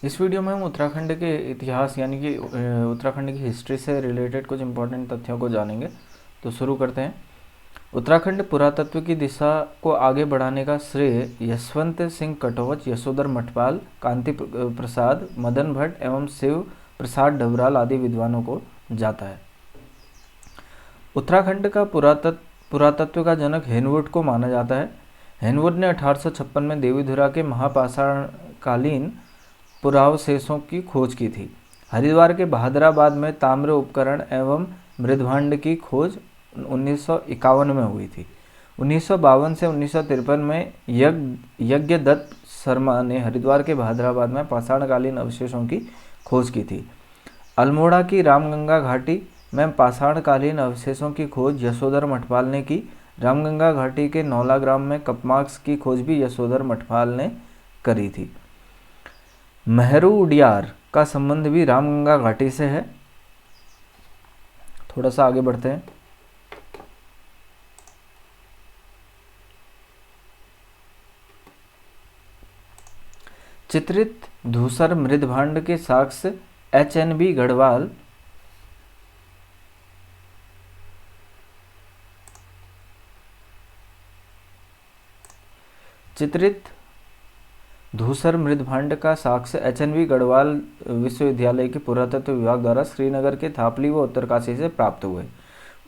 इस वीडियो में हम उत्तराखंड के इतिहास यानी कि उत्तराखंड की हिस्ट्री से रिलेटेड कुछ इंपॉर्टेंट तथ्यों को जानेंगे। तो शुरू करते हैं। उत्तराखंड पुरातत्व की दिशा को आगे बढ़ाने का श्रेय यशवंत सिंह कटोच, यशोधर मठपाल, कांति प्रसाद, मदन भट्ट एवं शिव प्रसाद डबराल आदि विद्वानों को जाता है। उत्तराखंड का पुरातत्व का जनक हेनवुड को माना जाता है। हेनवुड ने 1856 में देवीधुरा के महापाषाणकालीन पुरावशेषों की खोज की थी। हरिद्वार के बहादुराबाद में ताम्र उपकरण एवं मृदभांड की खोज 1951 में हुई थी। 1952 से 1953 में यज्ञदत्त शर्मा ने हरिद्वार के बहादुराबाद में पाषाणकालीन अवशेषों की खोज की थी। अल्मोड़ा की रामगंगा घाटी में पाषाणकालीन अवशेषों की खोज यशोधर मठपाल ने की। रामगंगा घाटी के नौला ग्राम में कपमार्क्स की खोज भी यशोधर मठपाल ने करी थी। मेहरू उडियार का संबंध भी रामगंगा घाटी से है। थोड़ा सा आगे बढ़ते हैं। चित्रित धूसर मृदभांड के साक्ष्य एच.एन.बी. गढ़वाल चित्रित धूसर मृदभांड का साक्ष्य एच.एन.बी. गढ़वाल विश्वविद्यालय के पुरातत्व विभाग द्वारा श्रीनगर के थापली व उत्तरकाशी से प्राप्त हुए।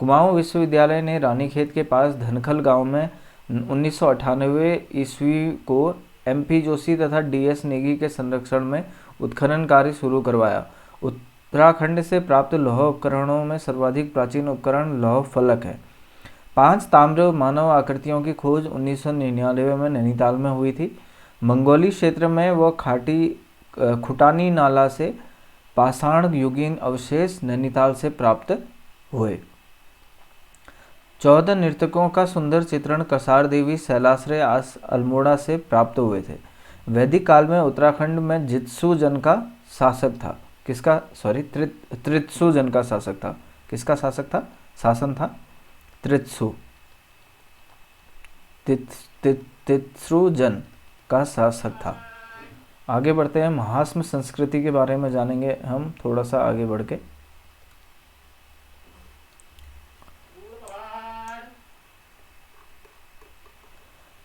कुमाऊं विश्वविद्यालय ने रानीखेत के पास धनखल गांव में 1998 ईस्वी को एम.पी. जोशी तथा डी.एस. नेगी के संरक्षण में उत्खनन कार्य शुरू करवाया। उत्तराखंड से प्राप्त लौह उपकरणों में सर्वाधिक प्राचीन उपकरण लौह फलक है। 5 ताम्र मानव आकृतियों की खोज 1999 में नैनीताल में हुई थी। मंगोली क्षेत्र में व खुटानी नाला से पाषाण युगीन अवशेष नैनीताल से प्राप्त हुए। 14 नर्तकों का सुंदर चित्रण कसार देवी शैलाश्रय अल्मोड़ा से प्राप्त हुए थे। वैदिक काल में उत्तराखंड में जित्सु जन का शासक था। त्रित्सु जन का शासक था। किसका शासक था? शासन था त्रित्सु जन का शासक था। आगे बढ़ते हैं। महास्म संस्कृति के बारे में जानेंगे हम थोड़ा सा आगे बढ़ के।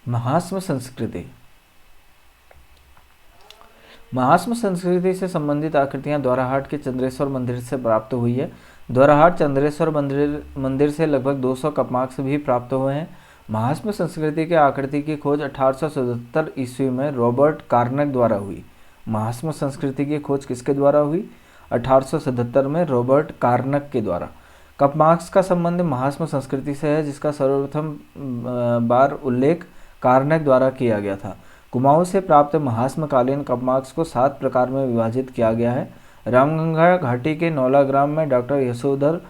महास्म संस्कृति से संबंधित आकृतियां द्वाराहाट के चंद्रेश्वर मंदिर से प्राप्त हुई है। द्वाराहाट चंद्रेश्वर मंदिर से लगभग 200 कपमार्क्स भी प्राप्त हुए हैं। महास्म संस्कृति के आकृति की खोज 1877 ईस्वी में रॉबर्ट कार्नक द्वारा हुई। महास्म संस्कृति की खोज किसके द्वारा हुई? 1877 में रॉबर्ट कार्नक के द्वारा। कपमार्क्स का संबंध महास्म संस्कृति से है, जिसका सर्वप्रथम बार उल्लेख कार्नक द्वारा किया गया था। कुमाऊं से प्राप्त महास्मकालीन कपमार्क्स को 7 प्रकार में विभाजित किया गया है। रामगंगा घाटी के नौला ग्राम में डॉक्टर यशोधर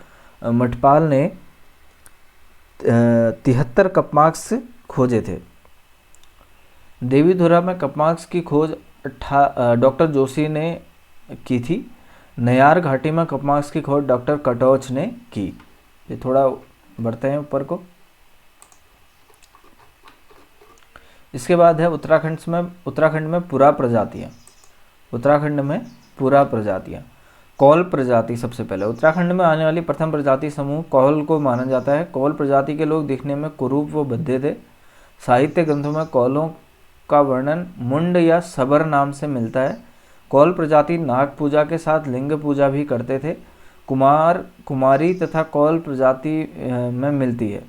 मठपाल ने 73 कपमार्क्स खोजे थे। देवीधुरा में कपमार्क्स की खोज डॉक्टर जोशी ने की थी। नयार घाटी में कपमार्क्स की खोज डॉक्टर कटोच ने की। ये थोड़ा बढ़ते हैं ऊपर को। इसके बाद है उत्तराखंड में पुरा प्रजातियां। कौल प्रजाति सबसे पहले। उत्तराखंड में आने वाली प्रथम प्रजाति समूह कौल को माना जाता है। कौल प्रजाति के लोग दिखने में कुरूप व बद्धे थे। साहित्य ग्रंथों में कौलों का वर्णन मुंड या सबर नाम से मिलता है। कौल प्रजाति नाग पूजा के साथ लिंग पूजा भी करते थे। कुमारी तथा कौल प्रजाति में मिलती है।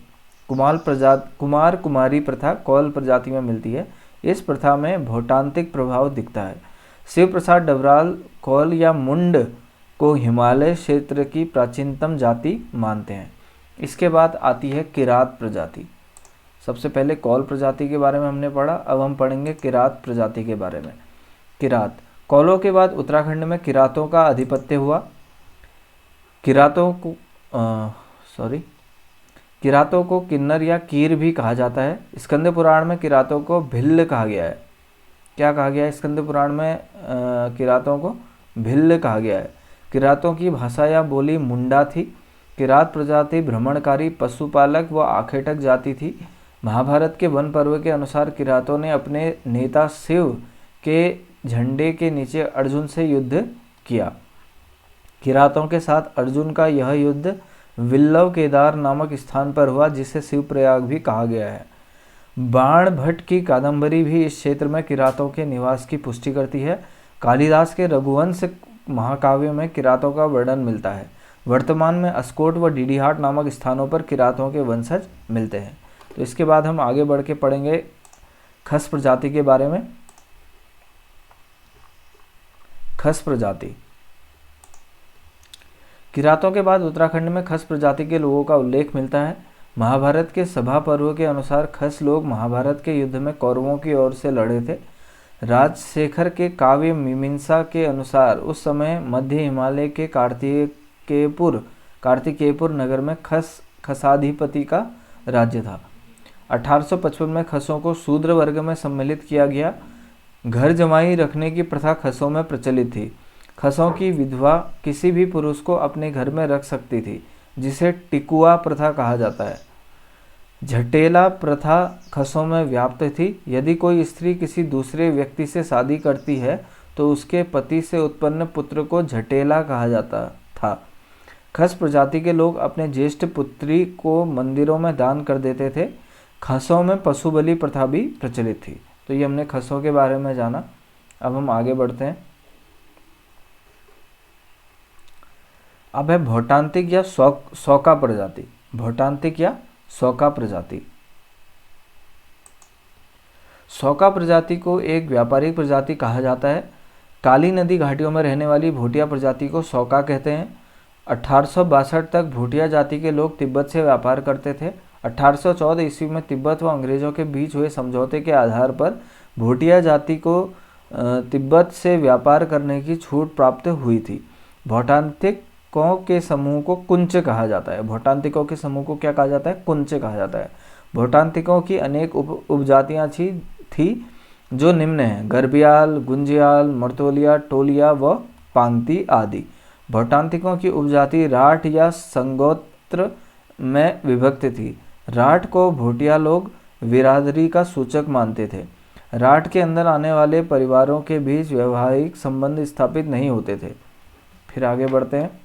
कुमार कुमारी प्रथा कौल प्रजाति में मिलती है। इस प्रथा में भौटांतिक प्रभाव दिखता है। शिव प्रसाद डबराल कौल या मुंड को हिमालय क्षेत्र की प्राचीनतम जाति मानते हैं। इसके बाद आती है किरात प्रजाति। सबसे पहले कौल प्रजाति के बारे में हमने पढ़ा, अब हम पढ़ेंगे किरात प्रजाति के बारे में। किरात कौलों के बाद उत्तराखंड में किरातों का आधिपत्य हुआ। किरातों को किन्नर या कीर भी कहा जाता है। स्कंद पुराण में किरातों को भिल्ल कहा गया है। क्या कहा गया है? स्कंद पुराण में किरातों को भिल्ल कहा गया है। किरातों की भाषा या बोली मुंडा थी। किरात प्रजाति भ्रमणकारी, पशुपालक व आखेटक जाति थी। महाभारत के वन पर्व के अनुसार किरातों ने अपने नेता शिव के झंडे के नीचे अर्जुन से युद्ध किया। किरातों के साथ अर्जुन का यह युद्ध विल्लव केदार नामक स्थान पर हुआ, जिसे शिवप्रयाग भी कहा गया है। बाण भट्ट की कादंबरी भी इस क्षेत्र में किरातों के निवास की पुष्टि करती है। कालिदास के रघुवंश महाकाव्य में किरातों का वर्णन मिलता है। वर्तमान में अस्कोट व डीडीहाट नामक स्थानों पर किरातों के वंशज मिलते हैं। तो इसके बाद हम आगे बढ़ के पढ़ेंगे खस प्रजाति के बारे में। खस प्रजाति। किरातों के बाद उत्तराखंड में खस प्रजाति के लोगों का उल्लेख मिलता है। महाभारत के सभा पर्व के अनुसार खस लोग महाभारत के युद्ध में कौरवों की ओर से लड़े थे। राजशेखर के काव्य मीमांसा के अनुसार उस समय मध्य हिमालय के कार्तिकेयपुर नगर में खसाधिपति का राज्य था। 1855 में खसों को शूद्र वर्ग में सम्मिलित किया गया। घर जमाई रखने की प्रथा खसों में प्रचलित थी। खसों की विधवा किसी भी पुरुष को अपने घर में रख सकती थी, जिसे टिकुआ प्रथा कहा जाता है। झटेला प्रथा खसों में व्याप्त थी। यदि कोई स्त्री किसी दूसरे व्यक्ति से शादी करती है तो उसके पति से उत्पन्न पुत्र को झटेला कहा जाता था। खस प्रजाति के लोग अपने ज्येष्ठ पुत्री को मंदिरों में दान कर देते थे। खसों में पशु बलि प्रथा भी प्रचलित थी। तो ये हमने खसों के बारे में जाना। अब हम आगे बढ़ते हैं। अब है भोटांतिक या सौका प्रजाति। भोटांतिक या सौका प्रजाति। सौका प्रजाति को एक व्यापारिक प्रजाति कहा जाता है। काली नदी घाटियों में रहने वाली भोटिया प्रजाति को सौका कहते हैं। 1862 तक भोटिया जाति के लोग तिब्बत से व्यापार करते थे। 1814 ईस्वी में तिब्बत व अंग्रेजों के बीच हुए समझौते के आधार पर भोटिया जाति को तिब्बत से व्यापार करने की छूट प्राप्त हुई थी। भोटांतिकों के समूह को कुंच कहा जाता है। भोटांतिकों के समूह को क्या कहा जाता है? कुंच कहा जाता है। भोटांतिकों की अनेक उपजातियां थी जो निम्न हैं: गरबियाल, गुंजियाल, मर्तोलिया, टोलिया व पांगती आदि। भोटांतिकों की उपजाति राठ या संगोत्र में विभक्त थी। राठ को भोटिया लोग बिरादरी का सूचक मानते थे। राठ के अंदर आने वाले परिवारों के बीच वैवाहिक संबंध स्थापित नहीं होते थे। फिर आगे बढ़ते हैं।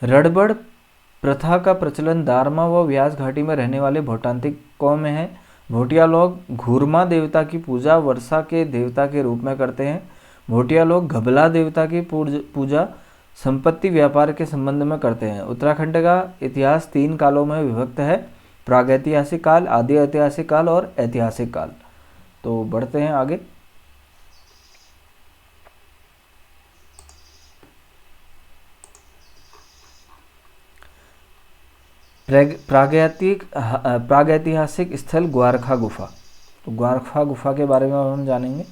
रड़बड़ प्रथा का प्रचलन दारमा व व्यास घाटी में रहने वाले भोटांतिकों में है। भोटिया लोग घूरमा देवता की पूजा वर्षा के देवता के रूप में करते हैं। भोटिया लोग घबला देवता की पूजा संपत्ति व्यापार के संबंध में करते हैं। उत्तराखंड का इतिहास 3 कालों में विभक्त है: प्रागैतिहासिक काल, आदि ऐतिहासिक काल और ऐतिहासिक काल। तो बढ़ते हैं आगे। प्रागैतिहासिक स्थल ग्वारखा गुफा। तो ग्वारखा गुफा के बारे में हम जानेंगे।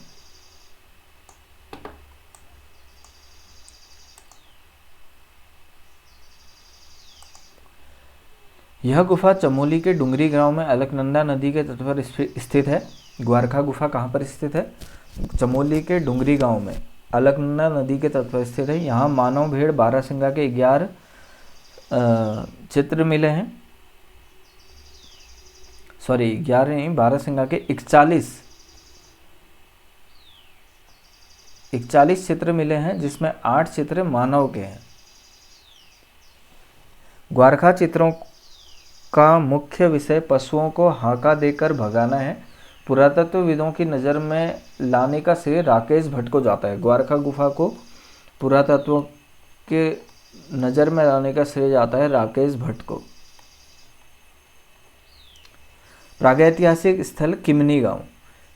यह गुफा चमोली के डुंगरी गांव में अलकनंदा नदी के तट पर स्थित है। ग्वारखा गुफा कहाँ पर स्थित है? चमोली के डुंगरी गांव में अलकनंदा नदी के तट पर स्थित है। यहाँ मानव भेड़ बारहसिंगा के 11 चित्र मिले हैं। 11 नहीं, बारहसिंगा के 41 चित्र मिले हैं, जिसमें 8 चित्र मानव के हैं। ग्वारखा चित्रों का मुख्य विषय पशुओं को हांका देकर भगाना है। पुरातत्वविदों की नज़र में लाने का श्रेय राकेश भट्ट को जाता है। ग्वारखा गुफा को पुरातत्व के नज़र में लाने का श्रेय जाता है राकेश भट्ट को। प्रागैतिहासिक स्थल किमनी गांव।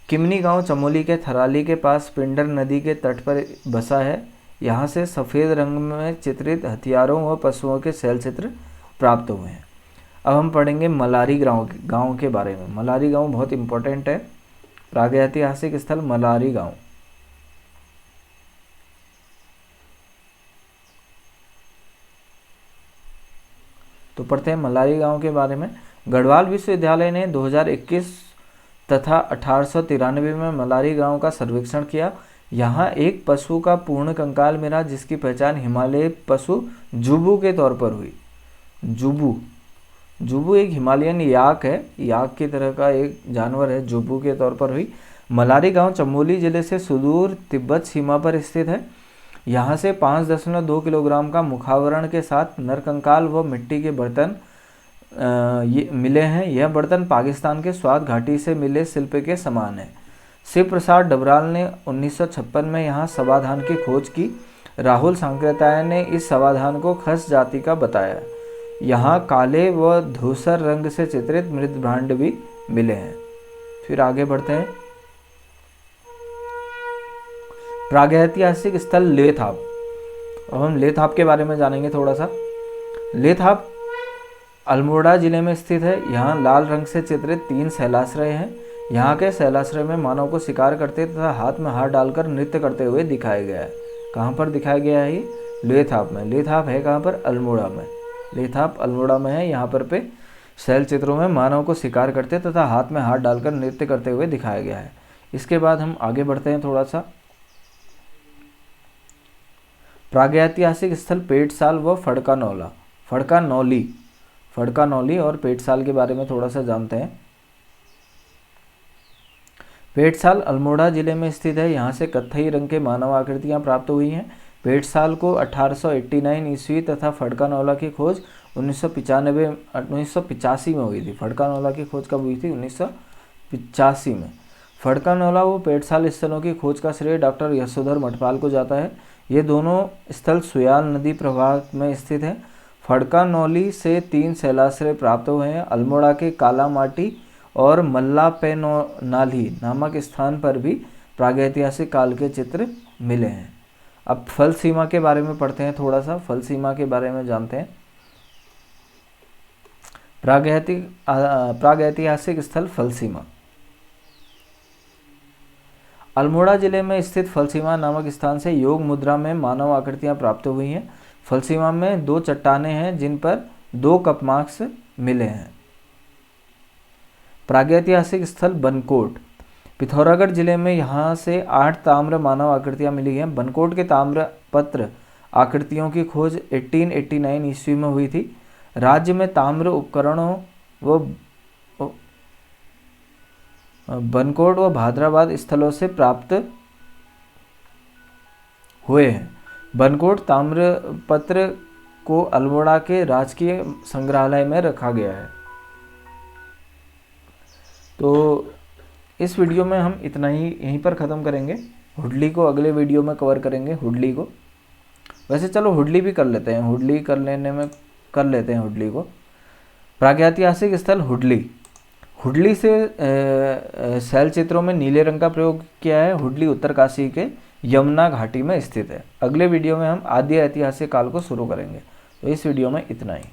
किमनी गांव चमोली के थराली के पास पिंडर नदी के तट पर बसा है। यहाँ से सफ़ेद रंग में चित्रित हथियारों व पशुओं के शैल चित्र प्राप्त हुए हैं। अब हम पढ़ेंगे मलारी गांव के बारे में। मलारी गांव बहुत इंपॉर्टेंट है। प्रागैतिहासिक स्थल मलारी गांव। तो पढ़ते हैं मलारी गांव के बारे में। गढ़वाल विश्वविद्यालय ने 2021 तथा 1893 में मलारी गांव का सर्वेक्षण किया। यहाँ एक पशु का पूर्ण कंकाल मिला, जिसकी पहचान हिमालयी पशु जुबू के तौर पर हुई। जुबू। जुबू एक हिमालयन याक है, याक की तरह का एक जानवर है, जुबू के तौर पर हुई। मलारी गांव चमोली जिले से सुदूर तिब्बत सीमा पर स्थित है। यहाँ से 5.2 किलोग्राम का मुखावरण के साथ नरकंकाल व मिट्टी के बर्तन ये मिले हैं। यह बर्तन पाकिस्तान के स्वात घाटी से मिले शिल्प के समान है। शिव प्रसाद डबराल ने 1956 में यहाँ सवाधान की खोज की। राहुल सांकृत्यायन ने इस सवाधान को खस जाति का बताया। यहाँ काले व धूसर रंग से चित्रित मृदभांड भी मिले हैं। फिर आगे बढ़ते हैं। प्रागैतिहासिक स्थल लेथाप। अब हम लेथाप के बारे में जानेंगे थोड़ा सा। लेथाप अल्मोड़ा जिले में स्थित है। यहाँ लाल रंग से चित्रित 3 शैलाश्रय हैं। यहाँ के शैलाश्रय में मानव को शिकार करते तथा हाथ में हाथ डालकर नृत्य करते हुए दिखाया गया है। कहाँ पर दिखाया गया है ये? लेथाप में। लेथाप है कहाँ पर? अल्मोड़ा में। लेथाप अल्मोड़ा में है। यहाँ पर पे शैल चित्रों में मानव को शिकार करते तथा हाथ में हाथ डालकर नृत्य करते हुए दिखाया गया है। इसके बाद हम आगे बढ़ते हैं थोड़ा सा। प्रागैतिहासिक स्थल पेटसाल व फड़कानौला। फड़कानौली और पेटसाल के बारे में थोड़ा सा जानते हैं। पेटसाल अल्मोड़ा जिले में स्थित है। यहाँ से कत्थई रंग के मानव आकृतियाँ प्राप्त हुई हैं। पेटसाल को 1889 ईस्वी तथा फड़कानौला की खोज 1985 में हुई थी। फड़कानौला की खोज कब हुई थी? 1985 में। फड़कानौला व पेटसाल स्थलों की खोज का श्रेय डॉक्टर यशोधर मठपाल को जाता है। ये दोनों स्थल सुयाल नदी प्रवाह में स्थित हैं। फड़कानौली से 3 शैलाश्रय प्राप्त हुए हैं। अल्मोड़ा के कालामाटी और मल्लापेनाली नामक स्थान पर भी प्रागैतिहासिक काल के चित्र मिले हैं। अब फल सीमा के बारे में पढ़ते हैं थोड़ा सा। फल सीमा के बारे में जानते हैं। प्रागैतिहासिक स्थल फल सीमा। अल्मोड़ा जिले में स्थित फलसीमा नामक स्थान से योग मुद्रा में मानव आकृतियां प्राप्त हुई हैं। फलसीमा में 2 चट्टानें हैं जिन पर 2 कपमार्क्स मिले हैं। प्रागैतिहासिक स्थल बनकोट। पिथौरागढ़ जिले में यहाँ से 8 ताम्र मानव आकृतियां मिली हैं। बनकोट के ताम्र पत्र आकृतियों की खोज 1889 ईस्वी में हुई थी। राज्य में ताम्र उपकरणों व बनकोट व भाद्राबाद स्थलों से प्राप्त हुए हैं। बनकोट ताम्रपत्र को अल्मोड़ा के राजकीय संग्रहालय में रखा गया है। तो इस वीडियो में हम इतना ही यहीं पर ख़त्म करेंगे। हुडली को अगले वीडियो में कवर करेंगे। हुडली को वैसे चलो हुडली भी कर लेते हैं। हुडली कर लेते हैं हुडली को। प्रागैतिहासिक स्थल हुडली। हुडली से शैल चित्रों में नीले रंग का प्रयोग किया है। हुडली उत्तरकाशी के यमुना घाटी में स्थित है। अगले वीडियो में हम आदि ऐतिहासिक काल को शुरू करेंगे। तो इस वीडियो में इतना ही।